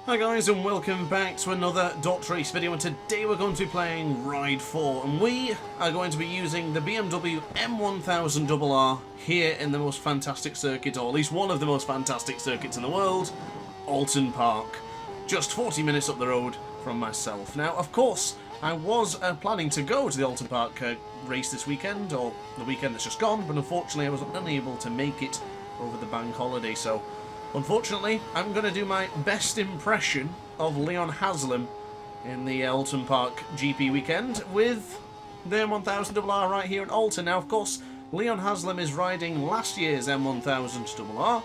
Hi guys, and welcome back to another DrAce video, and today we're going to be playing Ride 4, and we are going to be using the BMW M1000RR here in the most fantastic circuit, or at least one of the most fantastic circuits in the world, Alton Park, just 40 minutes up the road from myself. Now, of course, I was planning to go to the Alton Park race this weekend, or the weekend that's just gone, but unfortunately I was unable to make it over the bank holiday, so unfortunately, I'm going to do my best impression of Leon Haslam in the Alton Park GP weekend with the M1000RR right here in Alton. Now, of course, Leon Haslam is riding last year's M1000RR,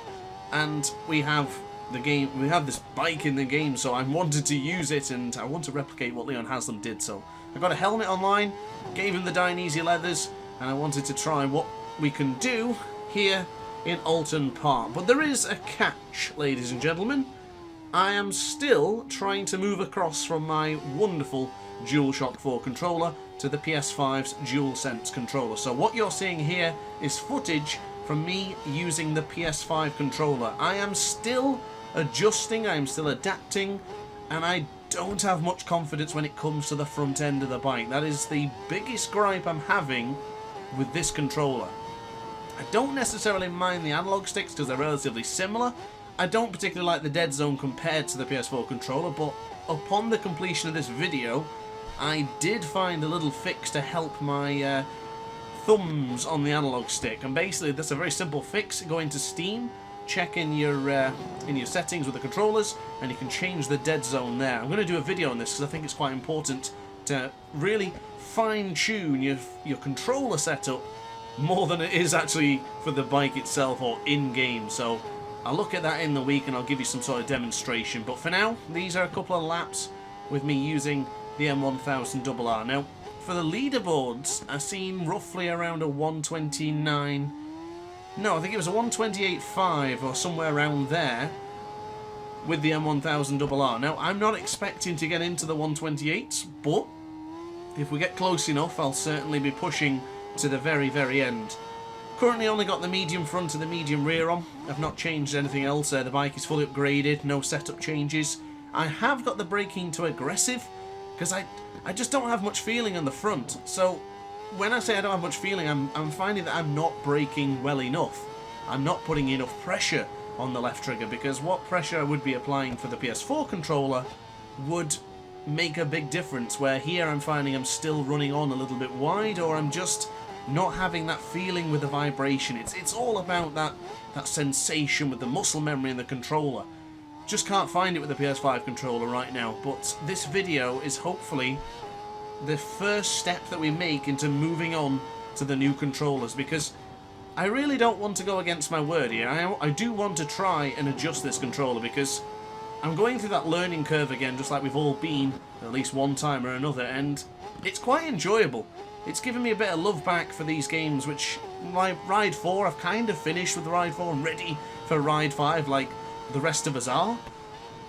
and we have this bike in the game, so I wanted to use it, and I want to replicate what Leon Haslam did. So I got a helmet online, gave him the Dainese leathers, and I wanted to try what we can do here in Alton Park. But there is a catch, ladies and gentlemen. I am still trying to move across from my wonderful DualShock 4 controller to the PS5's DualSense controller. So what you're seeing here is footage from me using the PS5 controller. I am still adjusting, I am still adapting, and I don't have much confidence when it comes to the front end of the bike. That is the biggest gripe I'm having with this controller. I don't necessarily mind the analog sticks because they're relatively similar. I don't particularly like the dead zone compared to the PS4 controller, but upon the completion of this video, I did find a little fix to help my thumbs on the analog stick. And basically, that's a very simple fix. Go into Steam, check in your settings with the controllers, and you can change the dead zone there. I'm going to do a video on this because I think it's quite important to really fine-tune your controller setup more than it is actually for the bike itself or in-game. So I'll look at that in the week and I'll give you some sort of demonstration. But for now, these are a couple of laps with me using the M1000RR. Now, for the leaderboards, I've seen roughly around a 129... No, I think it was a 128.5 or somewhere around there with the M1000RR. Now, I'm not expecting to get into the 128s, but if we get close enough, I'll certainly be pushing to the very, very end. Currently only got the medium front and the medium rear on. I've not changed anything else. The bike is fully upgraded, no setup changes. I have got the braking to aggressive because I just don't have much feeling on the front. So when I say I don't have much feeling, I'm finding that I'm not braking well enough. I'm not putting enough pressure on the left trigger, because what pressure I would be applying for the PS4 controller would make a big difference, where here I'm finding I'm still running on a little bit wide, or I'm just not having that feeling with the vibration. It's all about that sensation with the muscle memory in the controller. Just can't find it with the PS5 controller right now, but this video is hopefully the first step that we make into moving on to the new controllers, because I really don't want to go against my word here. I do want to try and adjust this controller, because I'm going through that learning curve again, just like we've all been at least one time or another, and it's quite enjoyable. It's given me a bit of love back for these games, which, like Ride 4, I've kind of finished with Ride 4 and ready for Ride 5, like the rest of us are.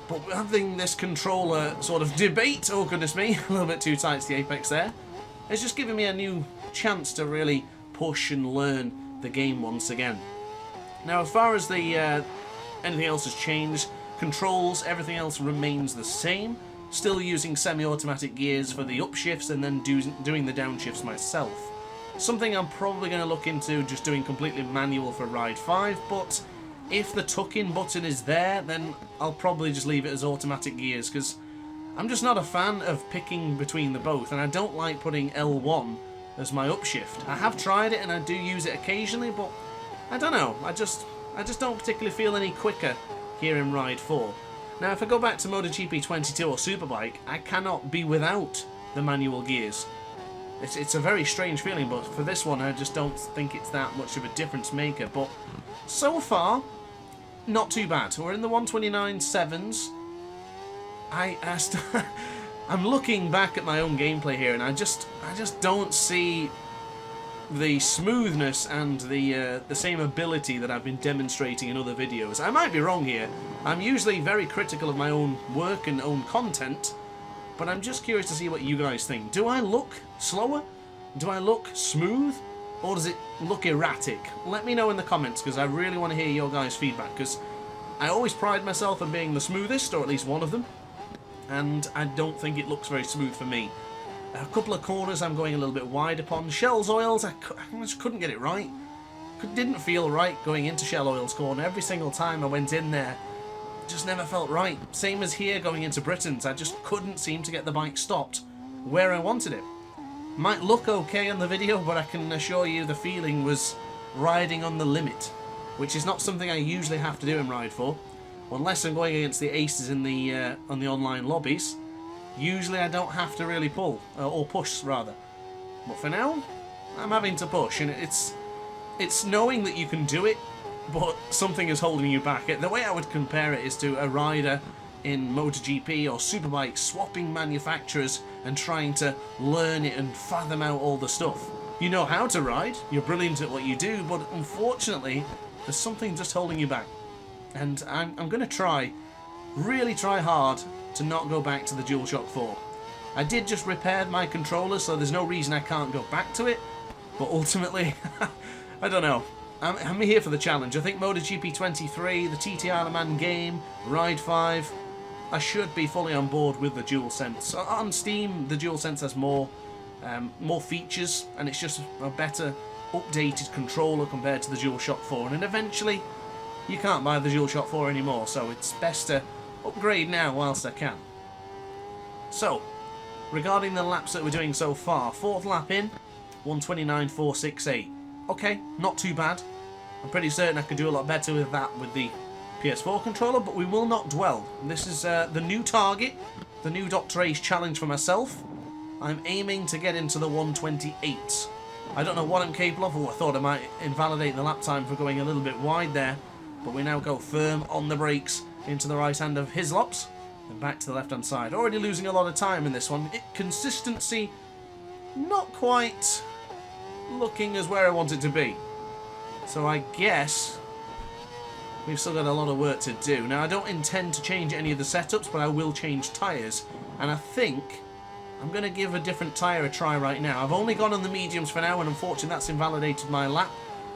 But having this controller sort of debate, oh goodness me, a little bit too tight to the apex there, it's just given me a new chance to really push and learn the game once again. Now, as far as the anything else has changed, controls, everything else remains the same. Still using semi-automatic gears for the upshifts and then doing the downshifts myself. Something I'm probably going to look into just doing completely manual for Ride 5, but if the tuck-in button is there, then I'll probably just leave it as automatic gears, because I'm just not a fan of picking between the both, and I don't like putting L1 as my upshift. I have tried it and I do use it occasionally, but I don't know, I just don't particularly feel any quicker here in Ride 4. Now, if I go back to MotoGP 22 or Superbike, I cannot be without the manual gears. It's a very strange feeling, but for this one, I just don't think it's that much of a difference maker. But so far, not too bad. We're in the 129.7s. I'm looking back at my own gameplay here, and I just don't see the smoothness and the same ability that I've been demonstrating in other videos. I might be wrong here. I'm usually very critical of my own work and own content, but I'm just curious to see what you guys think. Do I look slower? Do I look smooth? Or does it look erratic? Let me know in the comments, because I really want to hear your guys' feedback, because I always pride myself on being the smoothest, or at least one of them, and I don't think it looks very smooth for me. A couple of corners I'm going a little bit wide upon. Shell's Oils, I just couldn't get it right. Didn't feel right going into Shell Oil's corner. Every single time I went in there, it just never felt right. Same as here going into Britain's, I just couldn't seem to get the bike stopped where I wanted it. Might look okay on the video, but I can assure you the feeling was riding on the limit, which is not something I usually have to do in Ride 4, unless I'm going against the aces in the on the online lobbies. Usually I don't have to really pull, or push rather. But for now, I'm having to push, and it's knowing that you can do it, but something is holding you back. The way I would compare it is to a rider in MotoGP or Superbike swapping manufacturers and trying to learn it and fathom out all the stuff. You know how to ride, you're brilliant at what you do, but unfortunately, there's something just holding you back. And I'm going to really try hard to not go back to the DualShock 4. I did just repair my controller, so there's no reason I can't go back to it, but ultimately, I don't know. I'm here for the challenge. I think MotoGP 23, the TT Isle of Man game, Ride 5, I should be fully on board with the DualSense. On Steam, the DualSense has more features, and it's just a better updated controller compared to the DualShock 4. And eventually, you can't buy the DualShock 4 anymore, so it's best to upgrade now whilst I can. So, regarding the laps that we're doing so far, 4th lap in, 1:29.468. Okay, not too bad. I'm pretty certain I could do a lot better with that with the PS4 controller, but we will not dwell. This is the new target, the new DrAce challenge for myself. I'm aiming to get into the 1:28. I don't know what I'm capable of. I thought I might invalidate the lap time for going a little bit wide there, but we now go firm on the brakes into the right hand of Hislops and back to the left hand side. Already losing a lot of time in this one. Consistency not quite looking as where I want it to be. So I guess we've still got a lot of work to do. Now, I don't intend to change any of the setups, but I will change tyres. And I think I'm going to give a different tyre a try right now. I've only gone on the mediums for now, and unfortunately that's invalidated my lap.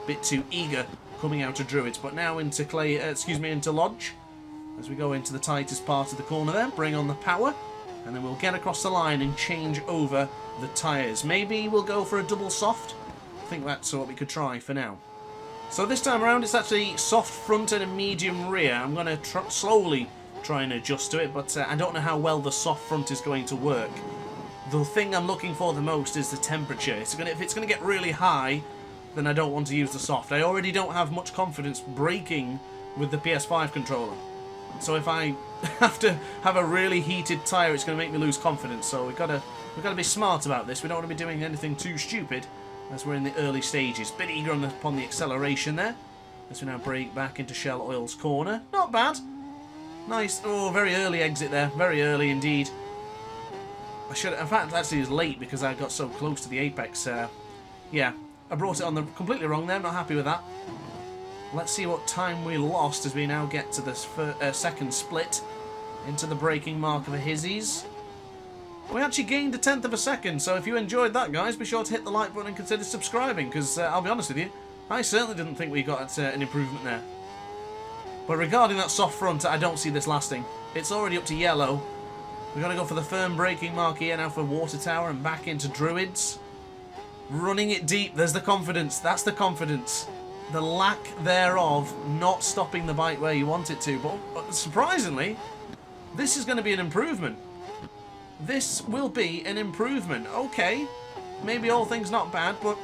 Bit too eager coming out of Druids. But now into into Lodge. As we go into the tightest part of the corner there, bring on the power. And then we'll get across the line and change over the tyres. Maybe we'll go for a double soft. I think that's what we could try for now. So this time around it's actually soft front and a medium rear. I'm going to slowly try and adjust to it, but I don't know how well the soft front is going to work. The thing I'm looking for the most is the temperature. If it's going to get really high, then I don't want to use the soft. I already don't have much confidence braking with the PS5 controller. So if I have to have a really heated tyre, it's going to make me lose confidence. So we've got to be smart about this. We don't want to be doing anything too stupid as we're in the early stages. Bit eager upon the acceleration there. As we now brake back into Shell Oil's corner. Not bad. Nice. Oh, very early exit there. Very early indeed. I should. In fact, actually, it's late because I got so close to the apex. Yeah, I brought it on the completely wrong there. I'm not happy with that. Let's see what time we lost as we now get to this second split into the braking mark of a Hizzies. We actually gained a 1/10 of a second, so if you enjoyed that, guys, be sure to hit the like button and consider subscribing, because I'll be honest with you, I certainly didn't think we got an improvement there. But regarding that soft front, I don't see this lasting. It's already up to yellow. We've got to go for the firm braking mark here now for Water Tower and back into Druids. Running it deep, there's the confidence, that's the confidence. The lack thereof not stopping the bike where you want it to, but surprisingly, this is going to be an improvement. This will be an improvement. Okay, maybe all things not bad, but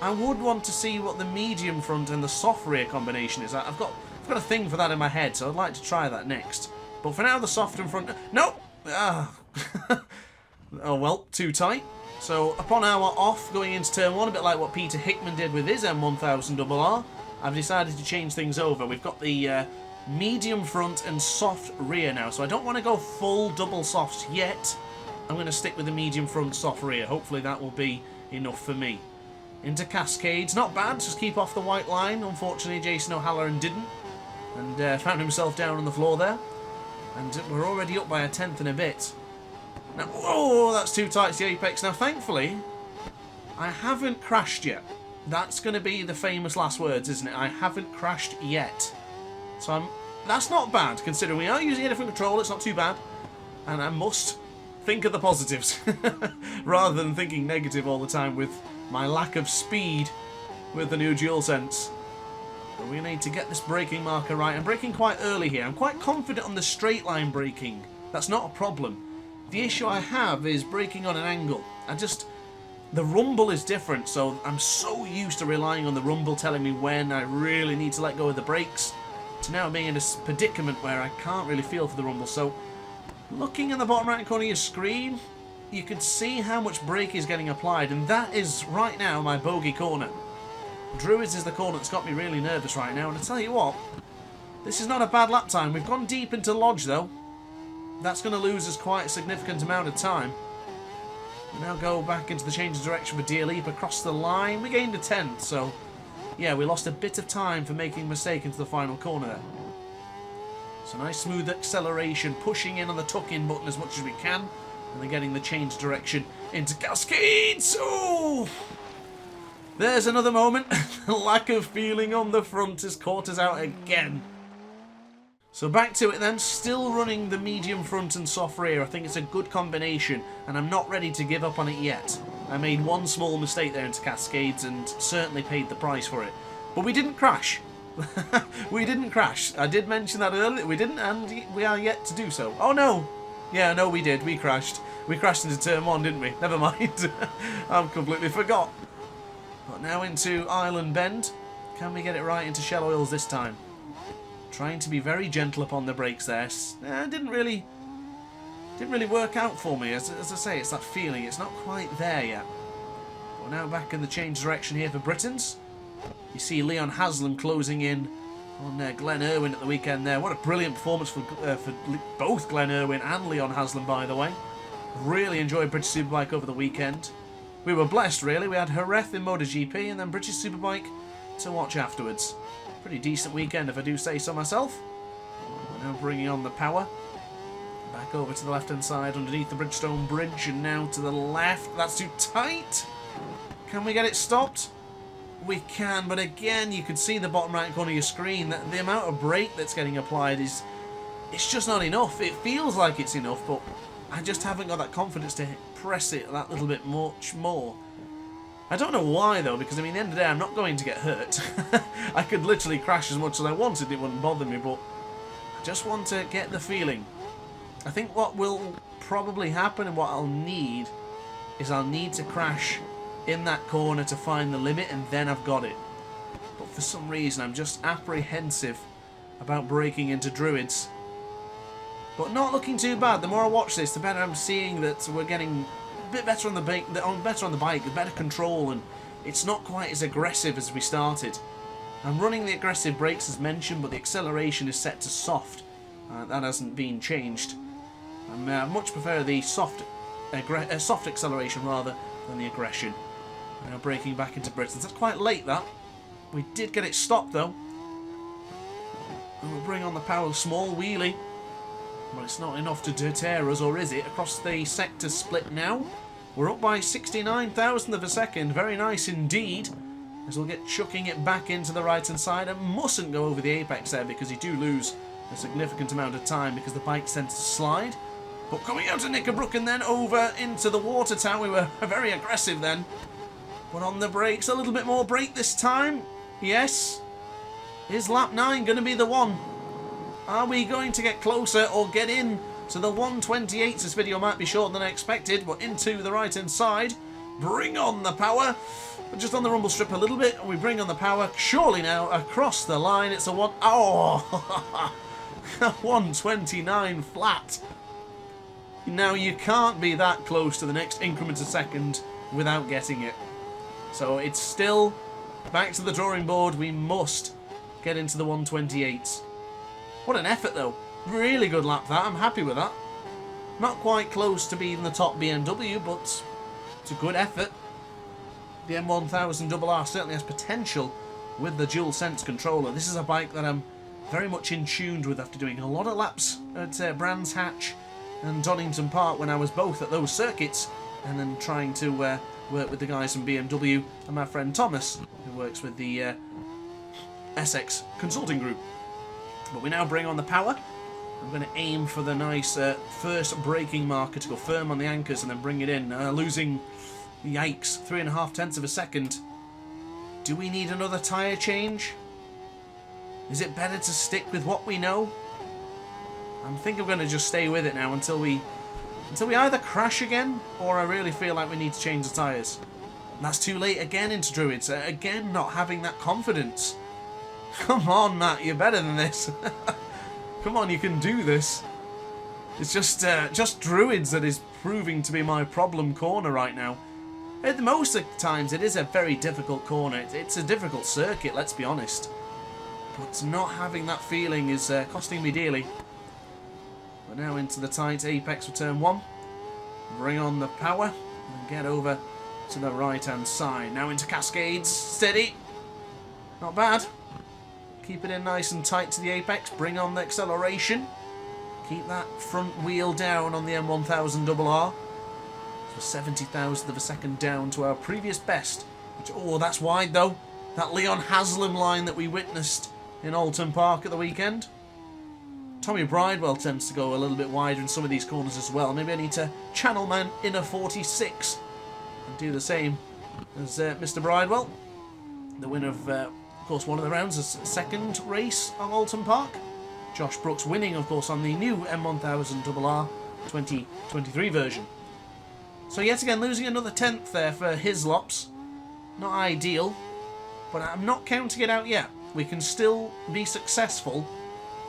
I would want to see what the medium front and the soft rear combination is. I've got a thing for that in my head, so I'd like to try that next. But for now, the soft and front... No! Ah. Oh well, too tight. So upon our off, going into turn 1, a bit like what Peter Hickman did with his M1000RR, I've decided to change things over. We've got the medium front and soft rear now, so I don't want to go full double softs yet. I'm going to stick with the medium front, soft rear. Hopefully that will be enough for me. Into Cascades, not bad, just keep off the white line. Unfortunately, Jason O'Halloran didn't, and found himself down on the floor there. And we're already up by a 1/10 and a bit. Now, oh, that's too tight to the apex. Now, thankfully, I haven't crashed yet. That's going to be the famous last words, isn't it? I haven't crashed yet. So I'm that's not bad, considering we are using a different controller. It's not too bad. And I must think of the positives, rather than thinking negative all the time with my lack of speed with the new DualSense. But we need to get this braking marker right. I'm braking quite early here. I'm quite confident on the straight line braking. That's not a problem. The issue I have is braking on an angle. The rumble is different, so I'm so used to relying on the rumble telling me when I really need to let go of the brakes, to now being in this predicament where I can't really feel for the rumble. So, looking in the bottom right corner of your screen, you can see how much brake is getting applied, and that is, right now, my bogey corner. DrAce is the corner that's got me really nervous right now, and I tell you what, this is not a bad lap time. We've gone deep into Lodge, though. That's going to lose us quite a significant amount of time. We now go back into the change of direction for Deer Leap across the line. We gained a 10th, so yeah, we lost a bit of time for making a mistake into the final corner there. So nice smooth acceleration, pushing in on the tuck-in button as much as we can, and then getting the change direction into Cascades. Oh! There's another moment. The lack of feeling on the front has caught us out again. So back to it then, still running the medium front and soft rear. I think it's a good combination, and I'm not ready to give up on it yet. I made one small mistake there into Cascades and certainly paid the price for it. But we didn't crash. We didn't crash. I did mention that earlier. We didn't, and we are yet to do so. Oh no! Yeah, no, we did. We crashed. We crashed into turn 1, didn't we? Never mind. I've completely forgot. But now into Island Bend. Can we get it right into Shell Oils this time? Trying to be very gentle upon the brakes there. Didn't really work out for me. As I say, it's that feeling. It's not quite there yet. But now back in the change direction here for Britons. You see Leon Haslam closing in on Glenn Irwin at the weekend there. What a brilliant performance for both Glenn Irwin and Leon Haslam, by the way. Really enjoyed British Superbike over the weekend. We were blessed, really. We had Jerez in MotoGP and then British Superbike to watch afterwards. Pretty decent weekend, if I do say so myself. We're now bringing on the power. Back over to the left-hand side underneath the Bridgestone Bridge, and now to the left. That's too tight. Can we get it stopped? We can, but again, you can see the bottom right corner of your screen that the amount of brake that's getting applied it's just not enough. It feels like it's enough, but I just haven't got that confidence to press it that little bit much more. I don't know why, though, because, I mean, at the end of the day, I'm not going to get hurt. I could literally crash as much as I wanted. It wouldn't bother me, but I just want to get the feeling. I think what will probably happen and what I'll need is I'll need to crash in that corner to find the limit, and then I've got it. But for some reason, I'm just apprehensive about breaking into Druids. But not looking too bad. The more I watch this, the better I'm seeing that we're getting a bit better on the bike, with better control, and it's not quite as aggressive as we started. I'm running the aggressive brakes as mentioned, but the acceleration is set to soft. That hasn't been changed. I much prefer the soft acceleration rather than the aggression. Now braking back into Britons. That's quite late, that. We did get it stopped though. And we'll bring on the power small wheelie. But it's not enough to deter us, or is it? Across the sector split now. We're up by 69,000 of a second. Very nice indeed. As we'll get chucking it back into the right-hand side. And mustn't go over the apex there because you do lose a significant amount of time because the bike tends to slide. But coming out of Knickerbrook and then over into the water tower. We were very aggressive then. But on the brakes, a little bit more brake this time. Yes. Is lap 9 going to be the one? Are we going to get closer or get in to the 128? This video might be shorter than I expected, but into the right-hand side. Bring on the power. We're just on the rumble strip a little bit, and we bring on the power. Surely now, across the line, it's a 129 flat. Now, you can't be that close to the next increment a second without getting it. So it's still back to the drawing board. We must get into the 128s. What an effort, though. Really good lap, that. I'm happy with that. Not quite close to being the top BMW, but it's a good effort. The M1000RR certainly has potential with the DualSense controller. This is a bike that I'm very much in tune with after doing a lot of laps at Brands Hatch and Donington Park when I was both at those circuits, and then trying to work with the guys from BMW and my friend Thomas, who works with the Essex Consulting Group. But we now bring on the power. I'm going to aim for the nice first braking marker to go firm on the anchors and then bring it in. Losing, yikes, 3.5 tenths of a second. Do we need another tyre change? Is it better to stick with what we know? I think I'm going to just stay with it now until we either crash again or I really feel like we need to change the tyres. And that's too late again into Druids. Again, not having that confidence. Come on, Matt, you're better than this. Come on, you can do this. It's just Druids that is proving to be my problem corner right now. At most of the times, it is a very difficult corner. It's a difficult circuit, let's be honest. But not having that feeling is costing me dearly. We're now into the tight apex for turn 1. Bring on the power and get over to the right-hand side. Now into Cascades. Steady. Not bad. Keep it in nice and tight to the apex. Bring on the acceleration. Keep that front wheel down on the M1000RR. For 70,000th of a second down to our previous best. Which, oh, that's wide though. That Leon Haslam line that we witnessed in Alton Park at the weekend. Tommy Bridewell tends to go a little bit wider in some of these corners as well. Maybe I need to channel my inner 46 and do the same as Mr. Bridewell. The winner of course, one of the rounds, a second race on Alton Park. Josh Brooks winning, of course, on the new M1000RR 2023 version. So yet again, losing another 10th there for Hislops. Not ideal, but I'm not counting it out yet. We can still be successful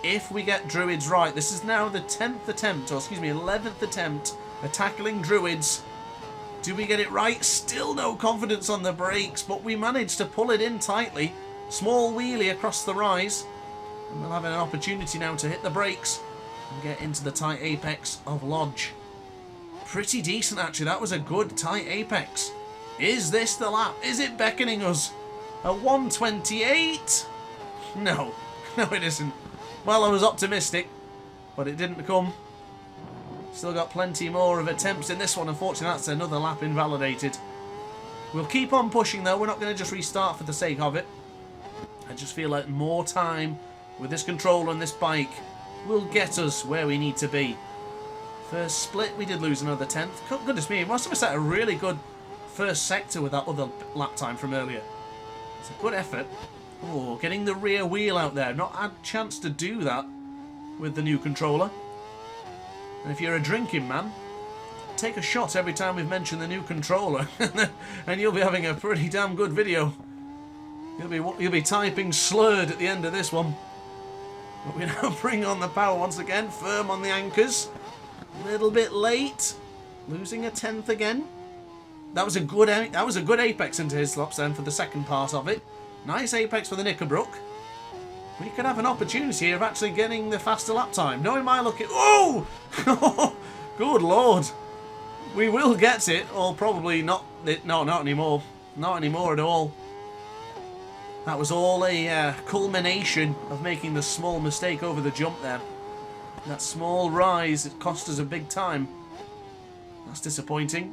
if we get Druids right. This is now the 10th attempt, or excuse me, 11th attempt at tackling Druids. Do we get it right? Still no confidence on the brakes, but we managed to pull it in tightly. Small wheelie across the rise. And we'll have an opportunity now to hit the brakes and get into the tight apex of Lodge. Pretty decent, actually. That was a good tight apex. Is this the lap? Is it beckoning us? A 128? No. No, it isn't. Well, I was optimistic, but it didn't come. Still got plenty more of attempts in this one. Unfortunately, that's another lap invalidated. We'll keep on pushing, though. We're not going to just restart for the sake of it. I just feel like more time with this controller and this bike will get us where we need to be. First split, we did lose another 10th. Goodness me, must have set a really good first sector with that other lap time from earlier. It's a good effort. Oh, getting the rear wheel out there. Not had a chance to do that with the new controller. And if you're a drinking man, take a shot every time we've mentioned the new controller, and you'll be having a pretty damn good video. You'll be typing slurred at the end of this one. But we now bring on the power once again, firm on the anchors. A little bit late, losing a 10th again. That was a good apex into Hislops then for the second part of it. Nice apex for the Knickerbrook. We could have an opportunity here of actually getting the faster lap time. Knowing my luck, oh, good lord. We will get it, or probably not. No, not anymore. Not anymore at all. That was all a culmination of making the small mistake over the jump there. That small rise, it cost us a big time. That's disappointing.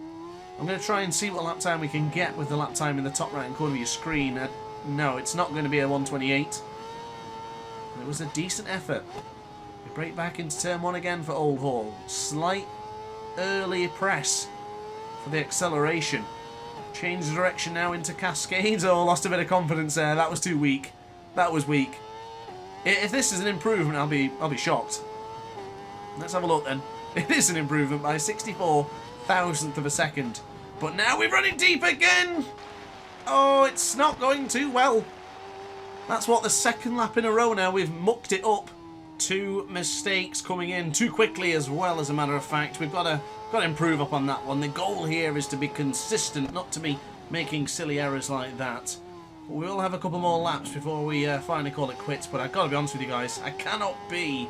I'm going to try and see what lap time we can get with the lap time in the top right-hand corner of your screen. No, it's not going to be a 128. It was a decent effort. We break back into turn 1 again for Old Hall. Slight early press for the acceleration. Change the direction now into Cascades. Oh, lost a bit of confidence there. That was too weak. That was weak. If this is an improvement, I'll be shocked. Let's have a look then. It is an improvement by 64,000th of a second. But now we're running deep again. Oh, it's not going too well. That's what, the second lap in a row now. We've mucked it up. 2 mistakes coming in too quickly as well, as a matter of fact. We've got to improve upon that one. The goal here is to be consistent, not to be making silly errors like that. But we will have a couple more laps before we finally call it quits. But I've got to be honest with you guys, I cannot be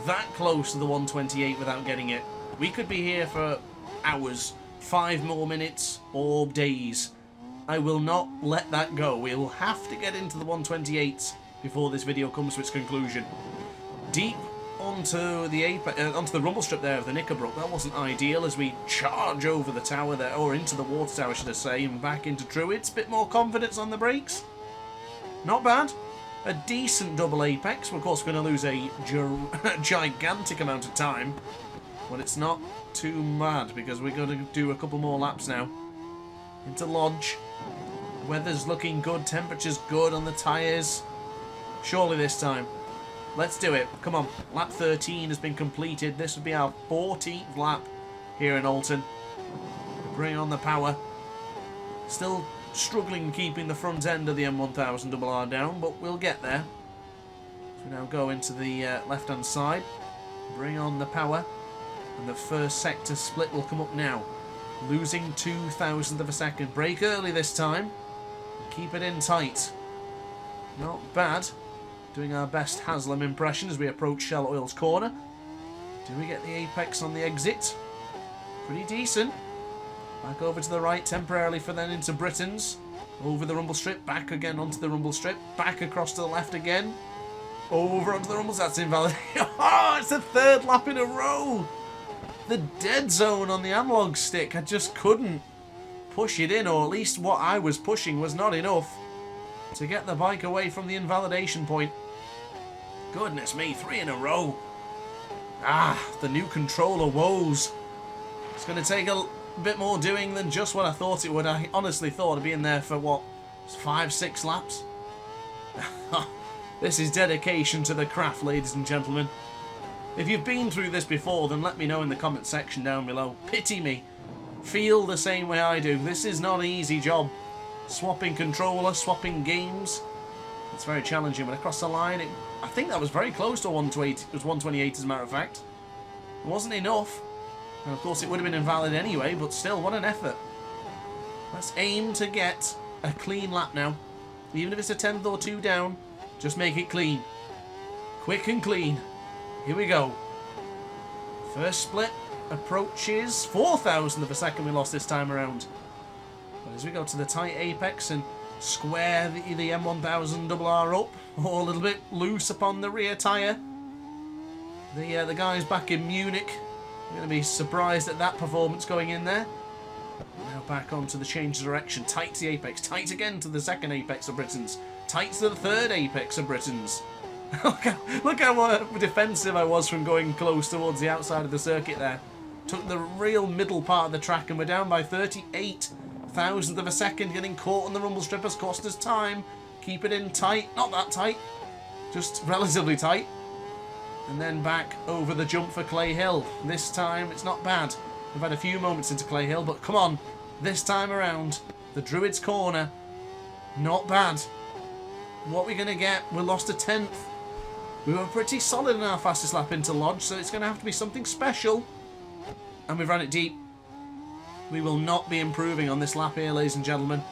that close to the 128 without getting it. We could be here for hours, 5 more minutes, or days. I will not let that go. We will have to get into the 128 before this video comes to its conclusion. Deep onto the rumble strip there of the Knickerbrook. That wasn't ideal as we charge over the tower there, or into the water tower, should I say, and back into Druids. Bit more confidence on the brakes. Not bad. a decent double apex. We're of course going to lose a gigantic amount of time, but it's not too mad because we're going to do a couple more laps now. Into Lodge. Weather's looking good, temperature's good on the tyres. Surely this time. Let's do it. Come on. Lap 13 has been completed. This would be our 14th lap here in Alton. Bring on the power. Still struggling keeping the front end of the M1000RR down, but we'll get there. So we now go into the left-hand side. Bring on the power. And the first sector split will come up now. Losing 0.02 of a second. Brake early this time. Keep it in tight. Not bad. Doing our best Haslam impression as we approach Shell Oil's corner. Do we get the apex on the exit? Pretty decent. Back over to the right temporarily for then into Britain's. Over the rumble strip. Back again onto the rumble strip. Back across to the left again. Over onto the rumbles. That's invalid. Oh, it's the third lap in a row. The dead zone on the analog stick. I just couldn't push it in, or at least what I was pushing was not enough to get the bike away from the invalidation point. Goodness me, 3 in a row. Ah, the new controller woes. It's going to take a bit more doing than just what I thought it would. I honestly thought I'd be in there for, what, 5-6 laps? This is dedication to the craft, ladies and gentlemen. If you've been through this before, then let me know in the comment section down below. Pity me. Feel the same way I do. This is not an easy job. Swapping controller, swapping games. It's very challenging. But across the line, I think that was very close to 128. It was 128 as a matter of fact. It wasn't enough. And of course it would have been invalid anyway, but still, what an effort. Let's aim to get a clean lap now. Even if it's a 10th or 2 down, just make it clean. Quick and clean. Here we go. First split approaches 0.04 of a second we lost this time around. But as we go to the tight apex and square the M1000RR up, or a little bit loose upon the rear tyre. The guys back in Munich are going to be surprised at that performance going in there. Now back onto the change of direction. Tight to the apex. Tight again to the second apex of Britain's. Tight to the third apex of Britain's. Look how defensive I was from going close towards the outside of the circuit there. Took the real middle part of the track and we're down by 38,000th of a second. Getting caught on the rumble strip has cost us time. Keep it in tight. Not that tight. Just relatively tight. And then back over the jump for Clay Hill. This time it's not bad. We've had a few moments into Clay Hill, but come on. This time around, the Druid's corner. Not bad. What we're going to get, we lost a 10th. We were pretty solid in our fastest lap into Lodge, so it's going to have to be something special. And we've ran it deep. We will not be improving on this lap here, ladies and gentlemen.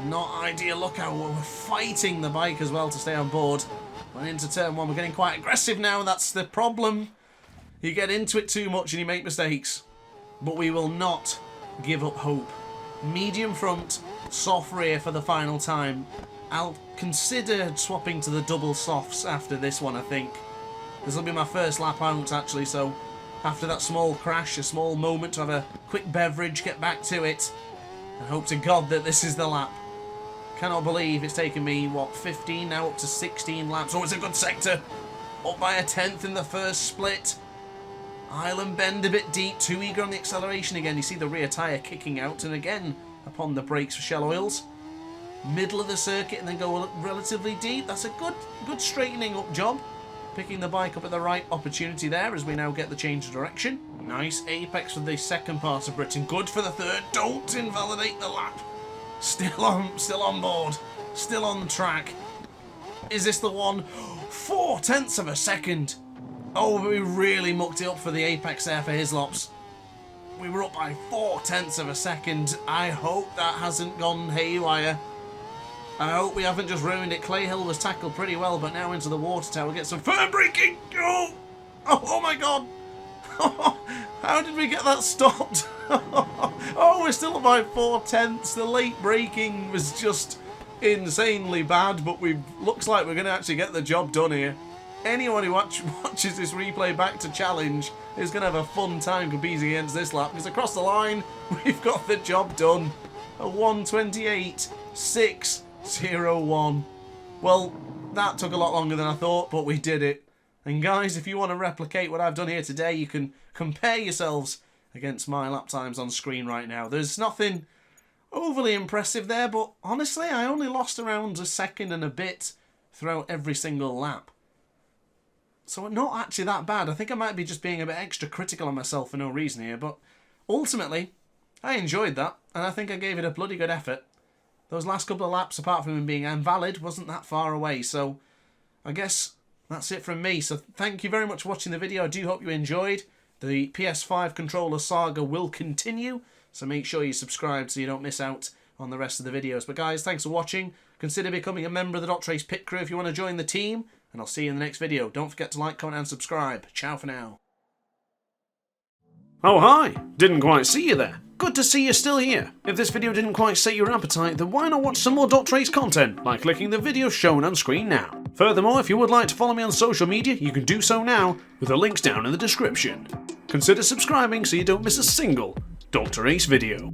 Not ideal. Look how we're fighting the bike as well to stay on board. Went into turn 1. We're getting quite aggressive now. That's the problem. You get into it too much and you make mistakes. But we will not give up hope. Medium front, soft rear for the final time. I'll consider swapping to the double softs after this one, I think. This will be my first lap out, actually, so after that small crash, a small moment to have a quick beverage, get back to it, and hope to God that this is the lap. Cannot believe it's taken me, what, 15, now up to 16 laps. Oh, it's a good sector. Up by a 10th in the first split. Island bend a bit deep, too eager on the acceleration again. You see the rear tyre kicking out, and again upon the brakes for Shell Oils. Middle of the circuit and then go relatively deep. That's a good straightening up job. Picking the bike up at the right opportunity there as we now get the change of direction. Nice apex for the second part of Britain. Good for the third. Don't invalidate the lap. Still on board. Still on the track. Is this the one? 0.4 of a second. Oh, we really mucked it up for the apex there for Hislops. We were up by 0.4 of a second. I hope that hasn't gone haywire. I hope we haven't just ruined it. Clay Hill was tackled pretty well, but now into the water tower. Get some firm braking. Oh my God. How did we get that stopped? Oh, we're still at by 0.4. The late braking was just insanely bad, but looks like we're going to actually get the job done here. Anyone who watches this replay back to challenge is going to have a fun time competing against this lap, because across the line, we've got the job done. A 1:28.601. Well, that took a lot longer than I thought, but we did it. And guys, if you want to replicate what I've done here today, you can compare yourselves against my lap times on screen right now. There's nothing overly impressive there, but honestly, I only lost around a second and a bit throughout every single lap. So not actually that bad. I think I might be just being a bit extra critical on myself for no reason here, but ultimately, I enjoyed that, and I think I gave it a bloody good effort. Those last couple of laps, apart from them being invalid, wasn't that far away, so I guess that's it from me. So thank you very much for watching the video. I do hope you enjoyed. The PS5 controller saga will continue, so make sure you subscribe so you don't miss out on the rest of the videos. But guys, thanks for watching. Consider becoming a member of the DrAce pit crew if you want to join the team, and I'll see you in the next video. Don't forget to like, comment and subscribe. Ciao for now. Oh hi! Didn't quite see you there. Good to see you're still here. If this video didn't quite set your appetite, then why not watch some more DrAce content by clicking the video shown on screen now. Furthermore, if you would like to follow me on social media, you can do so now with the links down in the description. Consider subscribing so you don't miss a single DrAce video.